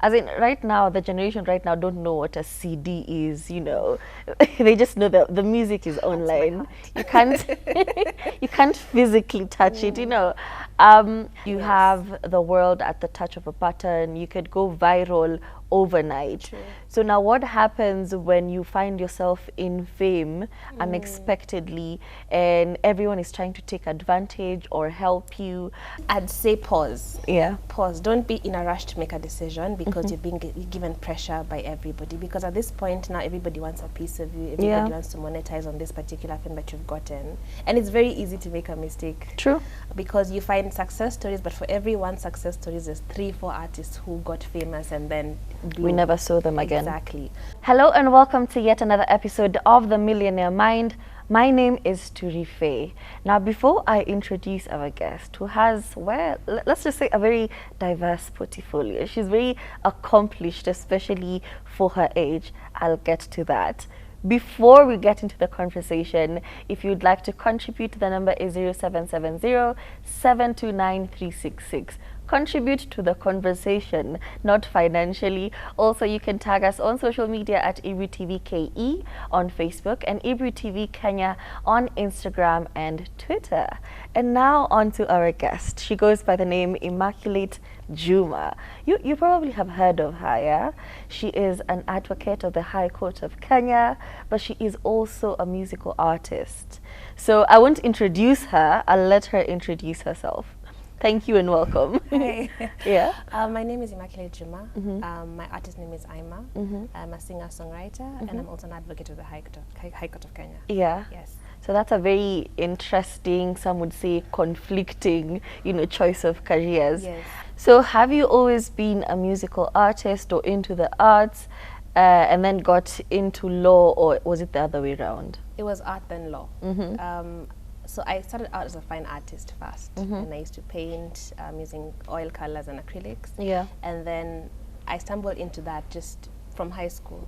As in, right now, the generation right now don't know what a CD is, you know. They just know that the music is online. You can't you can't physically touch it, you know. You have the world at the touch of a button. You could go viral overnight. True. So now what happens when you find yourself in fame unexpectedly and everyone is trying to take advantage or help you? I'd say pause. Yeah. Pause. Don't be in a rush to make a decision because you're being given pressure by everybody. Because at this point now, everybody wants a piece of you. Everybody wants to monetize on this particular film that you've gotten. And it's very easy to make a mistake. True. Because you find success stories, but for every one success story, there's 3-4 artists who got famous and then We never saw them again. Exactly. Hello and welcome to yet another episode of The Millionaire Mind. My name is Turi Faye. Now, before I introduce our guest, who has, well, let's just say a very diverse portfolio. She's very accomplished, especially for her age. I'll get to that. Before we get into the conversation, if you'd like to contribute, the number is 0770-729-366. Contribute to the conversation, not financially. Also, you can tag us on social media at IbruTVKE on Facebook and IbruTV Kenya on Instagram and Twitter. And now on to our guest. She goes by the name Immaculate Juma. You probably have heard of her, yeah? She is an advocate of the High Court of Kenya, but she is also a musical artist. So I won't introduce her, I'll let her introduce herself. Thank you and welcome. Hi. Yeah. My name is Immaculate Juma. My artist name is Ima. I'm a singer-songwriter and I'm also an advocate of the High Court of Kenya. Yeah. Yes. So that's a very interesting, some would say conflicting, choice of careers. Yes. So have you always been a musical artist or into the arts and then got into law, or was it the other way around? It was art then law. So I started out as a fine artist first, and I used to paint using oil colors and acrylics. Yeah. And then I stumbled into that just from high school.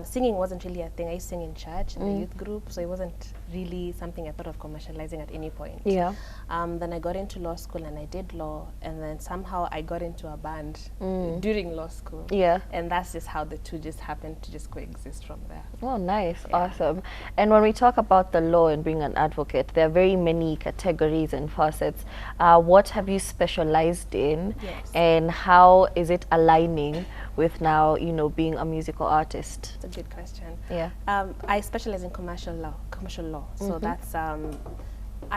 Singing wasn't really a thing. I used to sing in church, in the youth group, so it wasn't really something I thought of commercializing at any point. Yeah. Then I got into law school and I did law, and then somehow I got into a band during law school. Yeah. And that's just how the two just happened to just coexist from there. Oh, nice. Yeah. Awesome. And when we talk about the law and being an advocate, there are very many categories and facets. What have you specialized in? Yes. And how is it aligning with now, being a musical artist? That's a good question. Yeah. I specialize in commercial law. So that's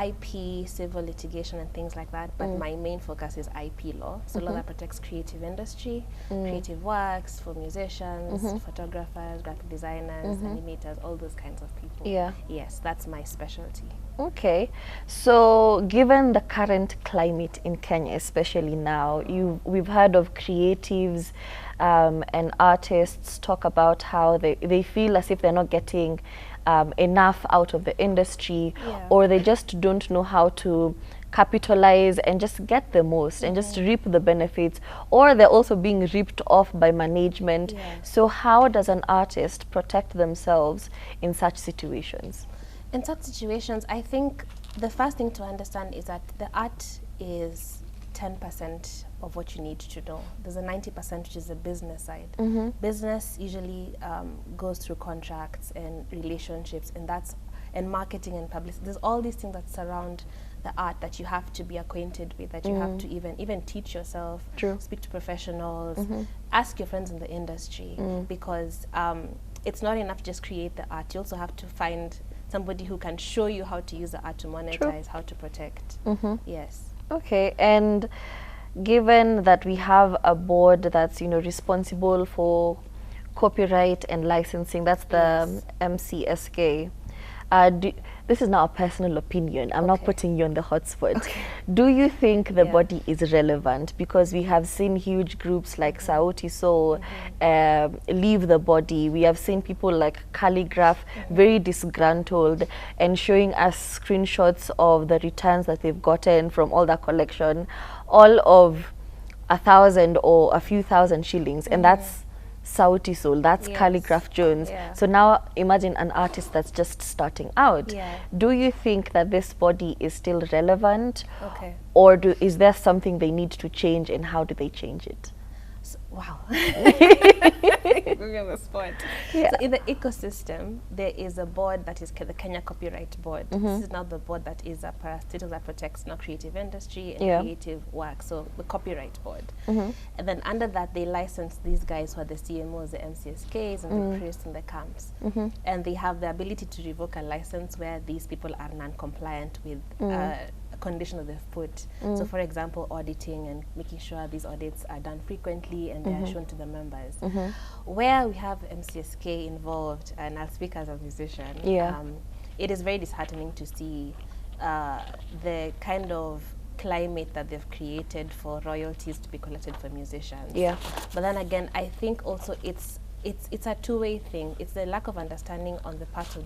IP, civil litigation and things like that, but my main focus is IP law. So law that protects creative industry, creative works for musicians, photographers, graphic designers, animators, all those kinds of people. Yeah. Yes, that's my specialty. Okay, so given the current climate in Kenya, especially now, we've heard of creatives and artists talk about how they feel as if they're not getting enough out of the industry, or they just don't know how to capitalize and just get the most and just reap the benefits, or they're also being ripped off by management. So how does an artist protect themselves in such situations? In such situations, I think the first thing to understand is that the art is 10% of what you need to know. There's a 90% which is the business side. Business usually goes through contracts and relationships, and marketing and publicity. There's all these things that surround the art that you have to be acquainted with, that you have to even teach yourself. True. Speak to professionals, ask your friends in the industry, because it's not enough to just create the art. You also have to find somebody who can show you how to use the art to monetize, how to protect. Yes. Okay, and given that we have a board that's responsible for copyright and licensing, that's the MCSK. This is not a personal opinion. I'm not putting you on the hot spot. Do you think the body is relevant? Because we have seen huge groups like Sauti Sol leave the body. We have seen people like Calligraph very disgruntled and showing us screenshots of the returns that they've gotten from all that collection, all of 1,000 or a few thousand shillings, and that's Sauti Sol, that's Calligraph Jones. So now imagine an artist that's just starting out. Do you think that this body is still relevant? Or is there something they need to change, and how do they change it? Wow. Going on the spot. Yeah. So in the ecosystem, there is a board that is the Kenya Copyright Board. This is now the board that is a parastatal that protects creative industry and creative work. So the Copyright Board. And then under that, they license these guys who are the CMOs, the MCSKs, and the priests and the camps. And they have the ability to revoke a license where these people are non-compliant with condition that they've put. So for example, auditing and making sure these audits are done frequently and they are shown to the members. Where we have MCSK involved, and I'll speak as a musician, it is very disheartening to see the kind of climate that they've created for royalties to be collected for musicians. But then again, I think also it's a two-way thing. It's the lack of understanding on the part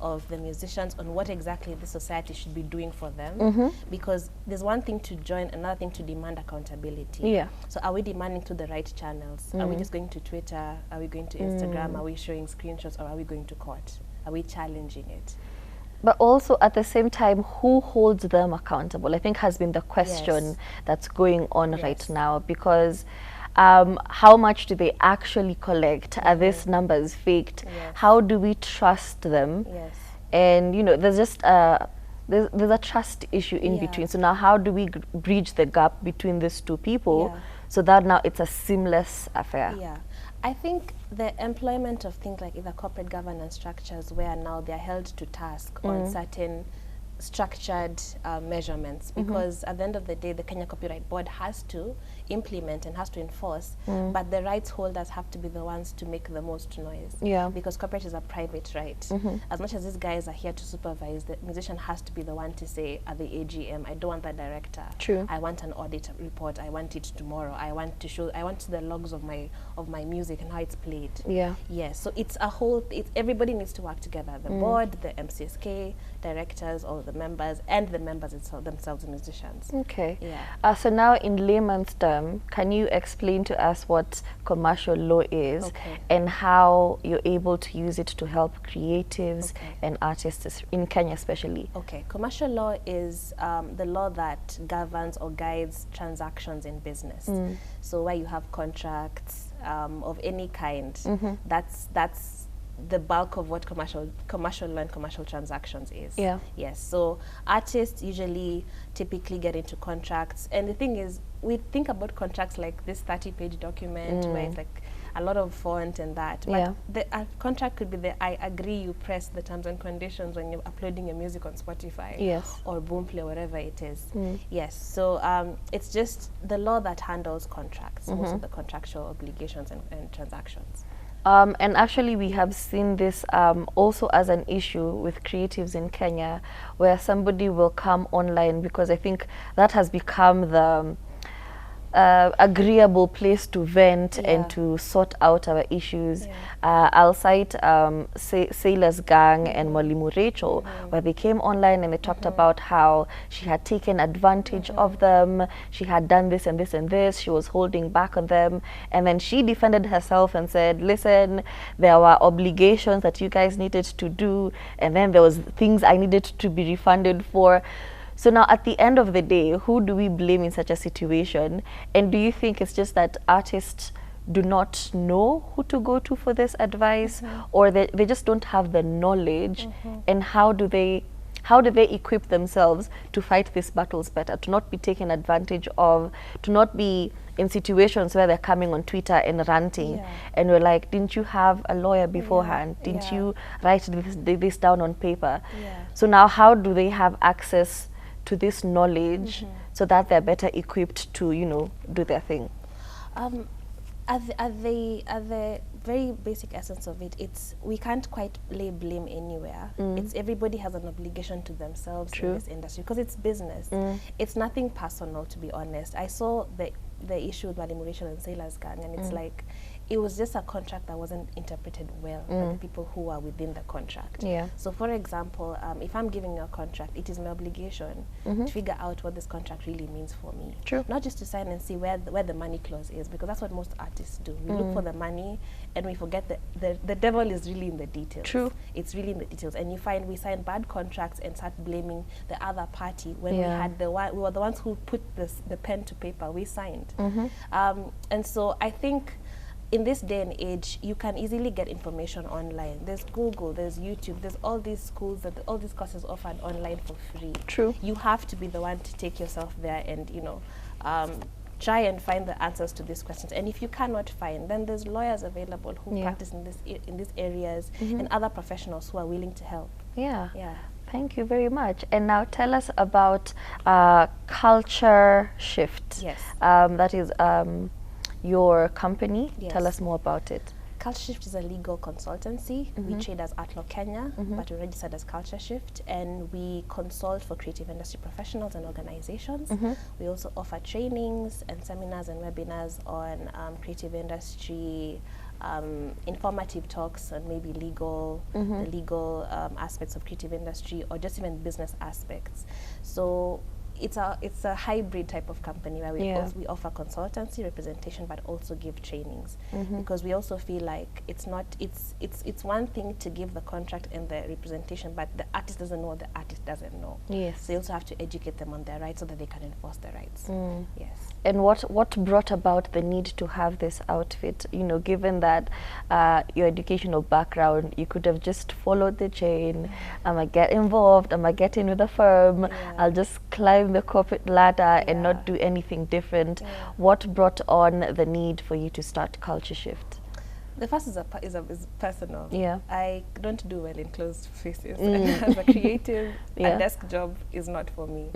of the musicians on what exactly the society should be doing for them, because there's one thing to join, another thing to demand accountability. So are we demanding to the right channels? Are we just going to Twitter? Are we going to Instagram? Are we showing screenshots, or are we going to court? Are we challenging it? But also at the same time, who holds them accountable, I think, has been the question that's going on right now, because how much do they actually collect? Are these numbers faked? How do we trust them? And you know, there's just there's a trust issue in between. So now how do we bridge the gap between these two people so that now it's a seamless affair? I think the employment of things like either corporate governance structures, where now they're held to task on certain structured measurements, because at the end of the day, the Kenya Copyright Board has to implement and has to enforce, but the rights holders have to be the ones to make the most noise, because copyright is a private right. As much as these guys are here to supervise, the musician has to be the one to say at the AGM, I don't want that director. I want an audit report. I want it tomorrow. I want the logs of my music and how it's played. So it's a whole, everybody needs to work together, the board, the MCSK, directors, all the members, and the members themselves, the musicians. So now in layman's term, can you explain to us what commercial law is and how you're able to use it to help creatives and artists in Kenya especially? Commercial law is the law that governs or guides transactions in business. So where you have contracts of any kind, that's the bulk of what commercial law and commercial transactions is. So artists usually typically get into contracts, and the thing is, we think about contracts like this 30-page document where it's like a lot of font and that, but the contract could be I agree you press the terms and conditions when you're uploading your music on Spotify or Boomplay, whatever it is. So it's just the law that handles contracts, most of the contractual obligations and transactions. And actually we have seen this also as an issue with creatives in Kenya, where somebody will come online, because I think that has become the agreeable place to vent and to sort out our issues. I'll cite Sailor's Gang and Mwalimu Rachel, where they came online and they talked about how she had taken advantage of them, she had done this and this and this, she was holding back on them, and then she defended herself and said, listen, there were obligations that you guys needed to do, and then there was things I needed to be refunded for. So now at the end of the day, who do we blame in such a situation? And do you think it's just that artists do not know who to go to for this advice, or they just don't have the knowledge? And how do they equip themselves to fight these battles better, to not be taken advantage of, to not be in situations where they're coming on Twitter and ranting, and we're like, didn't you have a lawyer beforehand? Didn't you write this down on paper? So now how do they have access to this knowledge so that they're better equipped to, you know, do their thing? At the very basic essence of it, it's we can't quite lay blame anywhere. It's everybody has an obligation to themselves in this industry, because it's business. It's nothing personal, to be honest. I saw the issue with Mwalimu Rachel and Sailor's Gang, and it's like, it was just a contract that wasn't interpreted well by the people who are within the contract. Yeah. So for example, if I'm giving you a contract, it is my obligation to figure out what this contract really means for me. True. Not just to sign and see where the money clause is, because that's what most artists do. We look for the money and we forget that the devil is really in the details. True. It's really in the details. And you find we sign bad contracts and start blaming the other party when we had we were the ones who put the pen to paper. We signed. And so I think in this day and age, you can easily get information online. There's Google, there's YouTube, there's all these schools, all these courses offered online for free. True. You have to be the one to take yourself there and, you know, try and find the answers to these questions. And if you cannot find, then there's lawyers available who practice in these areas and other professionals who are willing to help. Yeah. Yeah. Thank you very much. And now tell us about Culture Shift. Yes. That is your company. Yes. Tell us more about it. Culture Shift is a legal consultancy. We trade as Artlaw Kenya, but we're registered as Culture Shift, and we consult for creative industry professionals and organizations. We also offer trainings and seminars and webinars on creative industry, informative talks on maybe legal, the legal aspects of creative industry, or just even business aspects. So it's a hybrid type of company where we offer consultancy, representation, but also give trainings, because we also feel like it's one thing to give the contract and the representation, but the artist doesn't know what the artist doesn't know. Yes. So you also have to educate them on their rights so that they can enforce their rights. Yes. And what brought about the need to have this outfit? You know, given that your educational background, you could have just followed the chain. I'ma get involved. I'ma get in with a firm. I'll just climb the corporate ladder and not do anything different. What brought on the need for you to start Culture Shift? The first is personal. Yeah. I don't do well in closed spaces. As a creative, a desk job is not for me.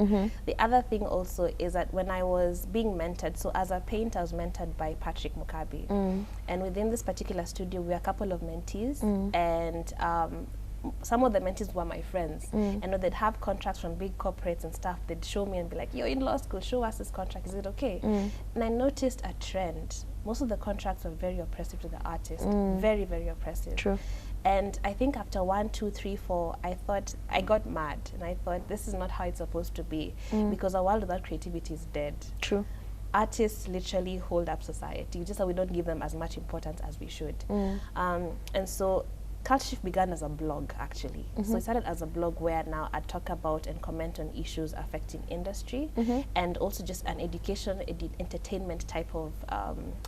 The other thing also is that when I was being mentored, so as a painter, I was mentored by Patrick Mukabi. And within this particular studio, we were a couple of mentees, and some of the mentees were my friends. And when they'd have contracts from big corporates and stuff, they'd show me and be like, you're in law school, show us this contract, is it okay? And I noticed a trend. Most of the contracts were very oppressive to the artist, very, very oppressive. True. And I think after 1, 2, 3, 4, I got mad, and I thought this is not how it's supposed to be, because a world without creativity is dead. True. Artists literally hold up society, just that we don't give them as much importance as we should. And so Culture Shift began as a blog, actually. So it started as a blog where now I talk about and comment on issues affecting industry, and also just an education, entertainment type of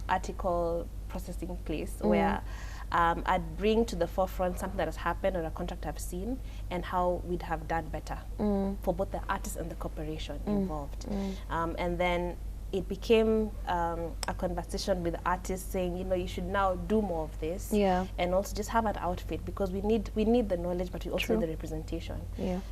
article processing place where I'd bring to the forefront something that has happened or a contract I've seen and how we'd have done better for both the artist and the corporation involved. And then it became a conversation with artists saying, you know, you should now do more of this, and also just have an outfit, because we need the knowledge, but we also need the representation.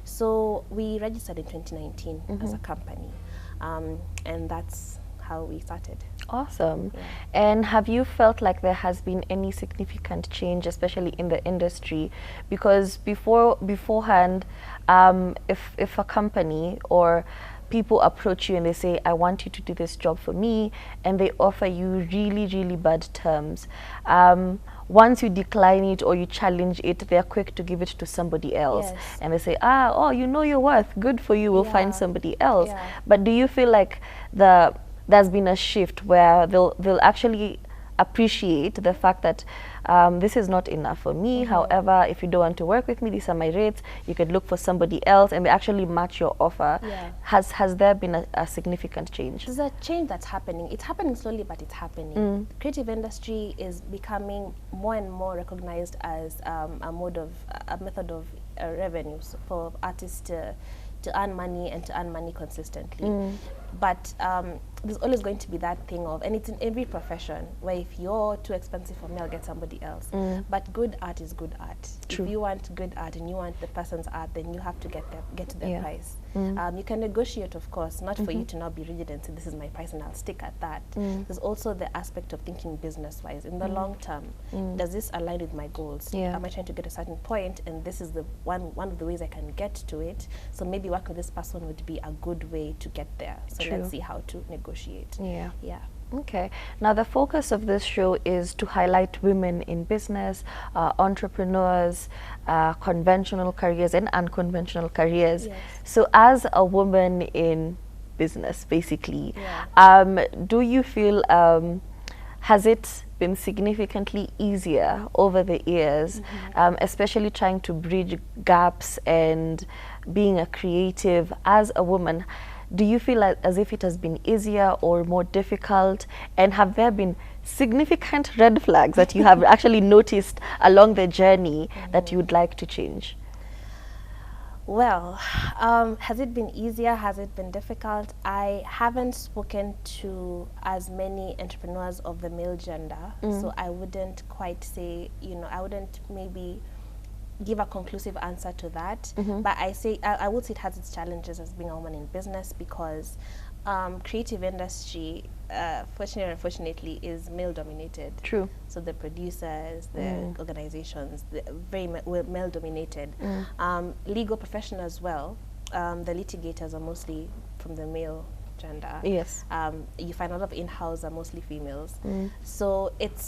So we registered in 2019 as a company, and that's how we started. Awesome. And have you felt like there has been any significant change, especially in the industry? Because beforehand, if a company or people approach you and they say, I want you to do this job for me, and they offer you really, really bad terms, once you decline it or you challenge it, they're quick to give it to somebody else. And they say, oh, you know your worth, good for you, we'll find somebody else. But do you feel like there's been a shift where they'll actually appreciate the fact that this is not enough for me. However, if you don't want to work with me, these are my rates, you could look for somebody else, and they actually match your offer. Has there been a significant change? There's a change that's happening. It's happening slowly, but it's happening. The creative industry is becoming more and more recognized as a method of revenue for artists to earn money and to earn money consistently. But there's always going to be that thing of, and it's in every profession, where if you're too expensive for me, I'll get somebody else. But good art is good art. True. If you want good art and you want the person's art, then you have to get to their price. You can negotiate, of course, not for you to not be rigid and say, this is my price and I'll stick at that. There's also the aspect of thinking business-wise. In the long term, does this align with my goals? Am I trying to get a certain point, and this is the one of the ways I can get to it? So maybe work with this person would be a good way to get there. So let's see how to negotiate. Okay. Now, the focus of this show is to highlight women in business, entrepreneurs, conventional careers, and unconventional careers. Yes. So, as a woman in business, basically, Yeah. do you feel has it been significantly easier over the years, especially trying to bridge gaps and being a creative as a woman? Do you feel as if it has been easier or more difficult? And have there been significant red flags that you have actually noticed along the journey that you would like to change? Well, has it been easier? Has it been difficult? I haven't spoken to as many entrepreneurs of the male gender, so I wouldn't quite say, I wouldn't maybe give a conclusive answer to that. But I would say it has its challenges as being a woman in business, because creative industry, fortunately or unfortunately, is male dominated. True. So the producers, the organizations, very male dominated. Legal profession as well. The litigators are mostly from the male gender. Yes. You find a lot of in-house are mostly females. So it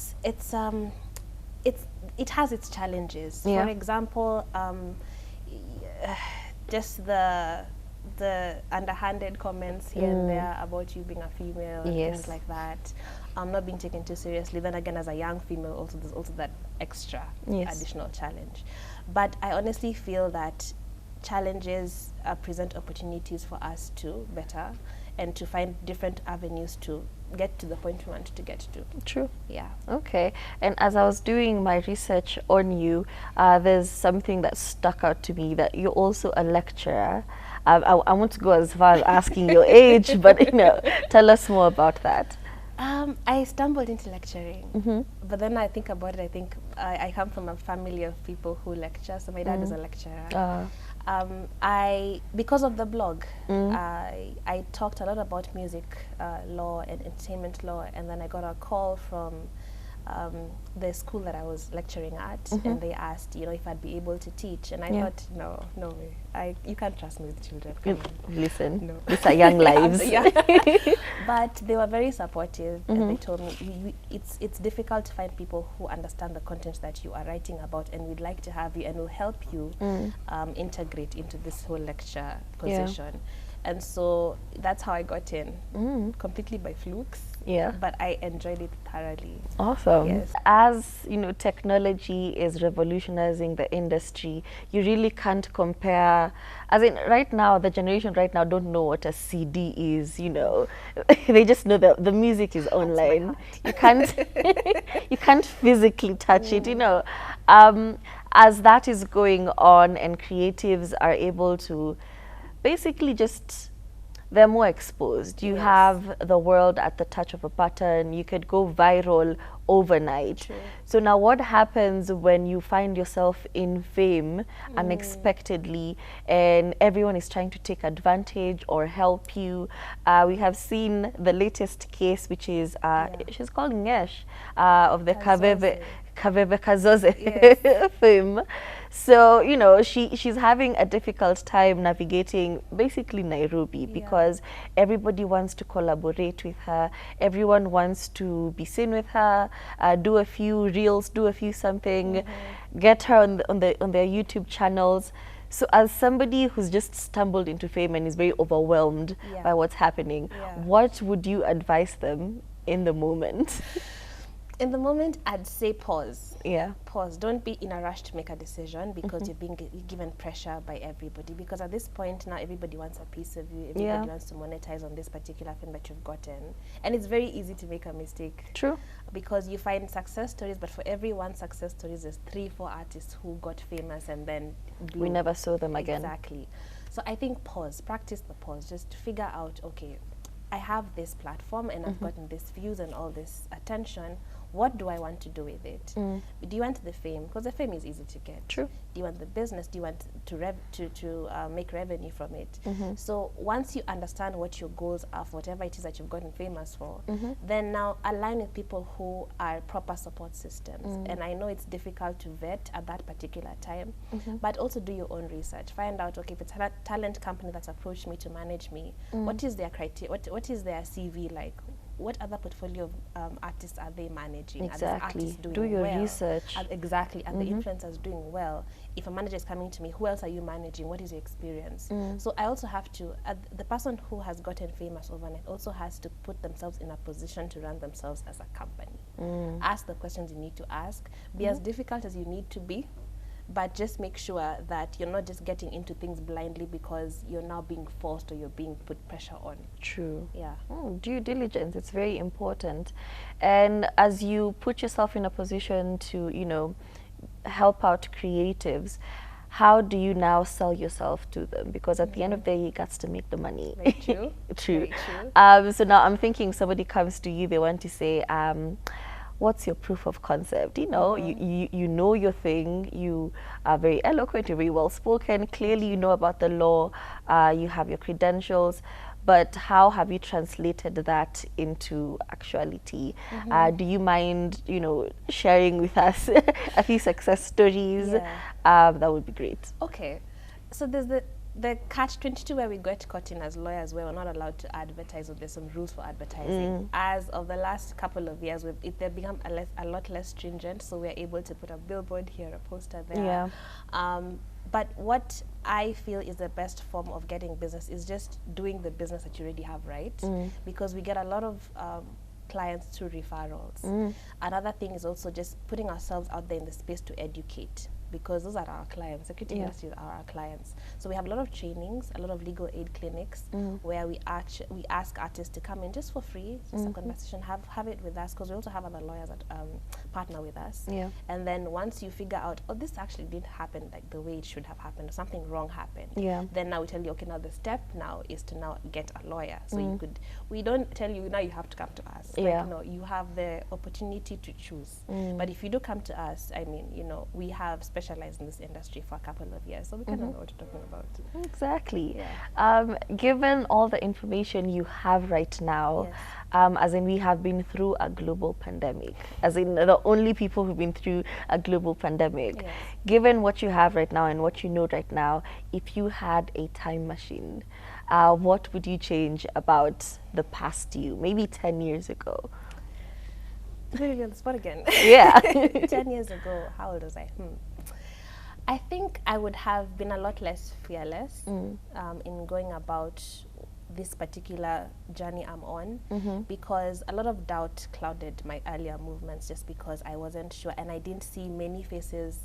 has its challenges. Yeah. For example, just the underhanded comments here and there about you being a female and Yes. things like that, not being taken too seriously. Then again, as a young female, also there's also that extra additional challenge. But I honestly feel that challenges present opportunities for us to better and to find different avenues to get to the point we want to get to. True. Yeah. Okay. And as I was doing my research on you, there's something that stuck out to me, that you're also a lecturer. I want to go as far as asking your age, but tell us more about that. I stumbled into lecturing, but then I think about it. I think I come from a family of people who lecture. So my dad is a lecturer. Because of the blog, I talked a lot about music law and entertainment law, and then I got a call from the school that I was lecturing at, and they asked, if I'd be able to teach, and I thought, no way, you can't trust me with children. Listen, No. these are young lives. But they were very supportive, and they told me it's difficult to find people who understand the content that you are writing about, and we'd like to have you, and will help you integrate into this whole lecture position. And so that's how I got in, completely by flukes. Yeah. But I enjoyed it thoroughly. Awesome. Yes. As technology is revolutionizing the industry, you really can't compare. As in, right now, the generation right now don't know what a CD is. They just know that the music is online. You can't, you can't physically touch it. As that is going on, and creatives are able to basically they're more exposed. You have the world at the touch of a button. You could go viral overnight. True. So now what happens when you find yourself in fame unexpectedly, and everyone is trying to take advantage or help you? We have seen the latest case, which is she's called Ngesh, of the Kaveve Kazoze film. So, she's having a difficult time navigating basically Nairobi, because everybody wants to collaborate with her. Everyone wants to be seen with her, do a few reels, do a few something, get her on their YouTube channels. So as somebody who's just stumbled into fame and is very overwhelmed by what's happening, what would you advise them in the moment? In the moment, I'd say pause. Yeah. Pause. Don't be in a rush to make a decision, because you're being given pressure by everybody. Because at this point now, everybody wants a piece of you. Everybody wants to monetize on this particular film that you've gotten. And it's very easy to make a mistake. True. Because you find success stories, but for every one success story, there's 3-4 artists who got famous and then blew. We never saw them again. Exactly. So I think pause. Practice the pause. Just to figure out, okay, I have this platform and I've gotten these views and all this attention. What do I want to do with it? Do you want the fame? Because the fame is easy to get. True. Do you want the business? Do you want to make revenue from it? So once you understand what your goals are for whatever it is that you've gotten famous for, then now align with people who are proper support systems. And I know it's difficult to vet at that particular time, but also do your own research. Find out, okay, if it's a talent company that's approached me to manage me, what is their criteria? What is their CV like? what other portfolio of artists are they managing? Exactly. Are these artists doing Do your well? research. Exactly. Are the influencers doing well? If a manager is coming to me, who else are you managing? What is your experience? So I also have to, the person who has gotten famous overnight also has to put themselves in a position to run themselves as a company. Ask the questions you need to ask. Be as difficult as you need to be, but just make sure that you're not just getting into things blindly because you're now being forced or you're being put pressure on. True. Yeah. Due diligence, it's very important. And as you put yourself in a position to, you know, help out creatives, how do you now sell yourself to them? Because at the end of the day, you got to make the money. Very true. True. Very true. So now I'm thinking somebody comes to you, they want to say, what's your proof of concept? You know, you know your thing, you are very eloquent, you're very well spoken, clearly you know about the law, you have your credentials, but how have you translated that into actuality? Do you mind, you know, sharing with us a few success stories? Yeah. That would be great. Okay, so there's the catch-22 where we get caught in as lawyers where we're not allowed to advertise, or there's some rules for advertising. As of the last couple of years, they've become a lot less stringent, so we're able to put a billboard here, a poster there. Yeah. But what I feel is the best form of getting business is just doing the business that you already have, right? Because we get a lot of clients through referrals. Another thing is also just putting ourselves out there in the space to educate, because those are our clients. Security industries are our clients. So we have a lot of trainings, a lot of legal aid clinics where we ask artists to come in just for free, just a conversation, have it with us, because we also have other lawyers that partner with us. Yeah. And then once you figure out, oh, this actually didn't happen like the way it should have happened, or something wrong happened. Yeah. Then now we tell you, okay, now the step now is to now get a lawyer. So you could, we don't tell you now you have to come to us. Yeah. Like, no, you have the opportunity to choose. But if you do come to us, I mean, you know, we have specialized in this industry for a couple of years, so we kind of know what you're talking about. Exactly. Yeah. Given all the information you have right now, as in we have been through a global pandemic, as in the only people who've been through a global pandemic, given what you have right now and what you know right now, if you had a time machine, what would you change about the past you, maybe 10 years ago? Really on the spot again. Yeah. 10 years ago, how old was I? I think I would have been a lot less fearless in going about this particular journey I'm on, because a lot of doubt clouded my earlier movements, just because I wasn't sure, and I didn't see many faces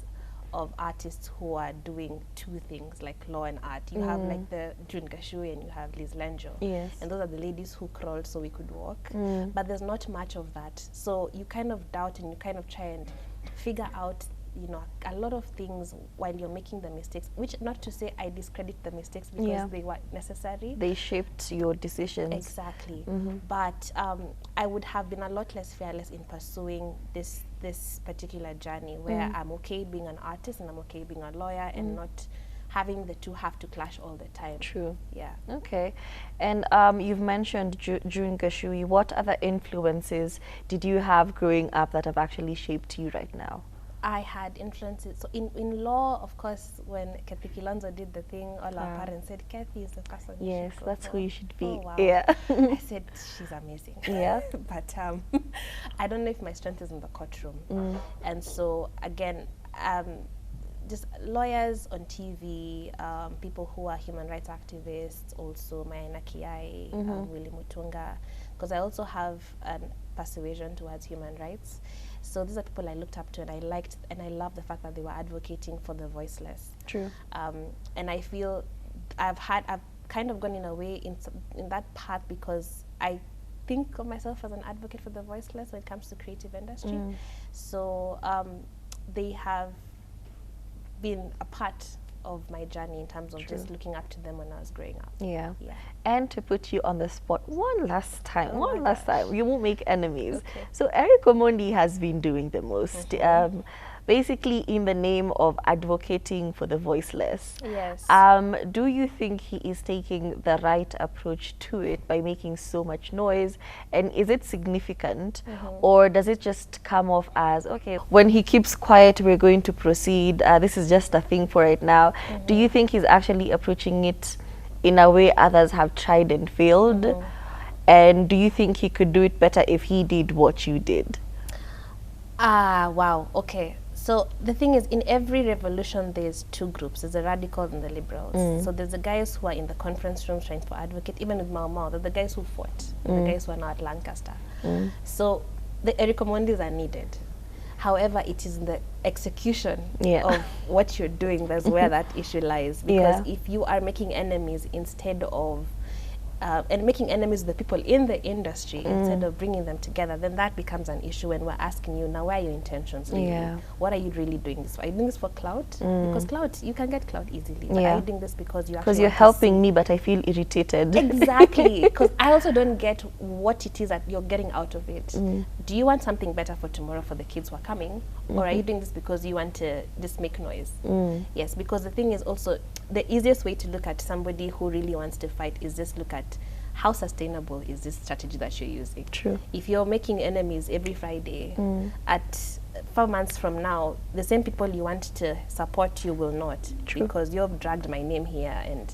of artists who are doing two things, like law and art. You have like the June Gashui and you have Liz Lenjo. Yes. And those are the ladies who crawled so we could walk. But there's not much of that. So you kind of doubt and you kind of try and figure out, you know, a lot of things while you're making the mistakes, which, not to say I discredit the mistakes, because they were necessary. They shaped your decisions. Exactly. But I would have been a lot less fearless in pursuing this particular journey, where I'm okay being an artist and I'm okay being a lawyer, and not having the two have to clash all the time. True. Yeah. Okay. And you've mentioned June Gashui. What other influences did you have growing up that have actually shaped you right now? I had influences. So in law, of course, when Kathy Kilonzo did the thing, all our parents said, Kathy is the person you Yes, should go that's for. who you should be. Oh, wow. Yeah. I said, she's amazing. Yeah. But I don't know if my strength is in the courtroom. And so, again, just lawyers on TV, people who are human rights activists, also Maina Kiai, Willy Mutunga, because I also have a persuasion towards human rights. So these are people I looked up to, and I liked, and I love the fact that they were advocating for the voiceless. True. And I feel I've kind of gone in a way in that path, because I think of myself as an advocate for the voiceless when it comes to creative industry. So they have been a part of my journey in terms of just looking up to them when I was growing up. Yeah. Yeah. And to put you on the spot one last time, you won't make enemies. Okay. So Eric Omondi has been doing the most, basically in the name of advocating for the voiceless. Yes. Do you think he is taking the right approach to it by making so much noise? And is it significant? Or does it just come off as, okay, when he keeps quiet, we're going to proceed. This is just a thing for right now. Do you think he's actually approaching it in a way others have tried and failed? And do you think he could do it better if he did what you did? Wow. Okay. So the thing is, in every revolution, there's two groups. There's the radicals and the liberals. So there's the guys who are in the conference rooms trying to advocate, even with Mau Mau. There's the guys who fought, and the guys who are now at Lancaster. So the recommendations are needed. However, it is in the execution of what you're doing that's where that issue lies. Because if you are making enemies instead of and making enemies of the people in the industry instead of bringing them together, then that becomes an issue when we're asking you, now, where are your intentions really? What are you really doing this for? Are you doing this for clout? Because clout, you can get clout easily. But are you doing this because you actually Because you're helping me, but I feel irritated. Exactly. Because I also don't get what it is that you're getting out of it. Do you want something better for tomorrow for the kids who are coming? Or are you doing this because you want to just make noise? Yes, because the thing is also, the easiest way to look at somebody who really wants to fight is just look at how sustainable is this strategy that you're using. True. If you're making enemies every Friday, at 4 months from now, the same people you want to support you will not. True. Because you've dragged my name here, and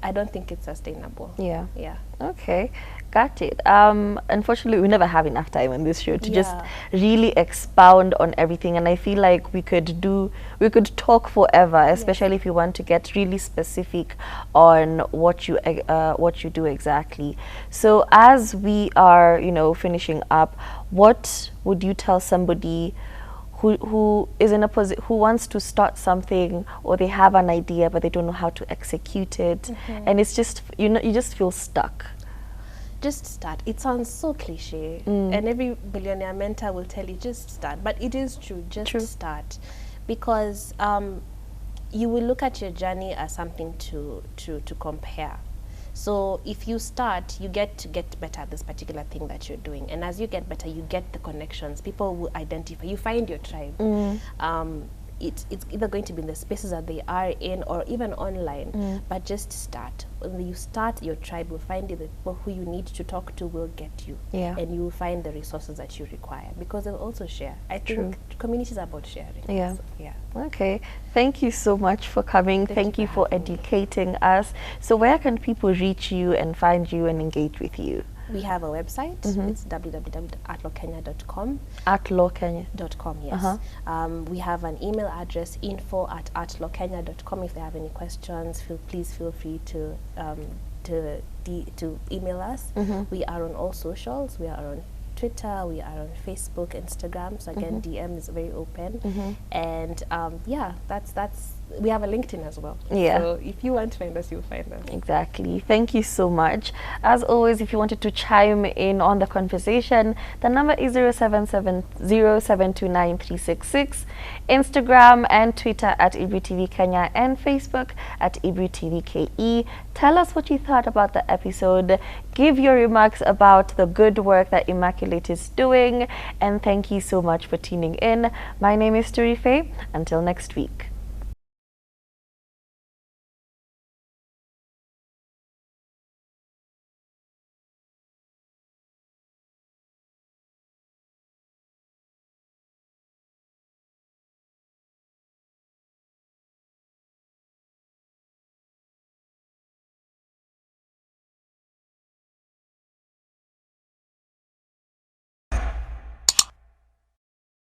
I don't think it's sustainable. Yeah. Yeah. Okay, got it. Unfortunately, we never have enough time on this show to just really expound on everything, and I feel like we could talk forever, especially if you want to get really specific on what you do exactly. So as we are, finishing up, what would you tell somebody who is in a who wants to start something, or they have an idea but they don't know how to execute it, and it's just you just feel stuck? Just start. It sounds so cliche, and every billionaire mentor will tell you just start, but it is true. Just start, because you will look at your journey as something to compare. So if you start, you get better at this particular thing that you're doing. And as you get better, you get the connections. People will identify. You find your tribe. It's either going to be in the spaces that they are in or even online. But just start. When you start, your tribe will find you. The people who you need to talk to will get you. And you will find the resources that you require, because they'll also share. I think communities are about sharing. So, Okay. Thank you so much for coming. Thank you for educating us. So where can people reach you and find you and engage with you? We have a website. It's www.artlawkenya.com. Artlawkenya.com, yes. We have an email address, info@artlawkenya.com. If they have any questions, please feel free to email us. We are on all socials. We are on Twitter, we are on Facebook, Instagram. So again, DM is very open. And that's we have a LinkedIn as well. So if you want to find us, you'll find us. Exactly. Thank you so much. As always, if you wanted to chime in on the conversation, the number is 0770729366. Instagram and Twitter at IbriTV Kenya, and Facebook at IbriTV KE. Tell us what you thought about the episode. Give your remarks about the good work that Immaculate is doing. And thank you so much for tuning in. My name is Turife. Until next week.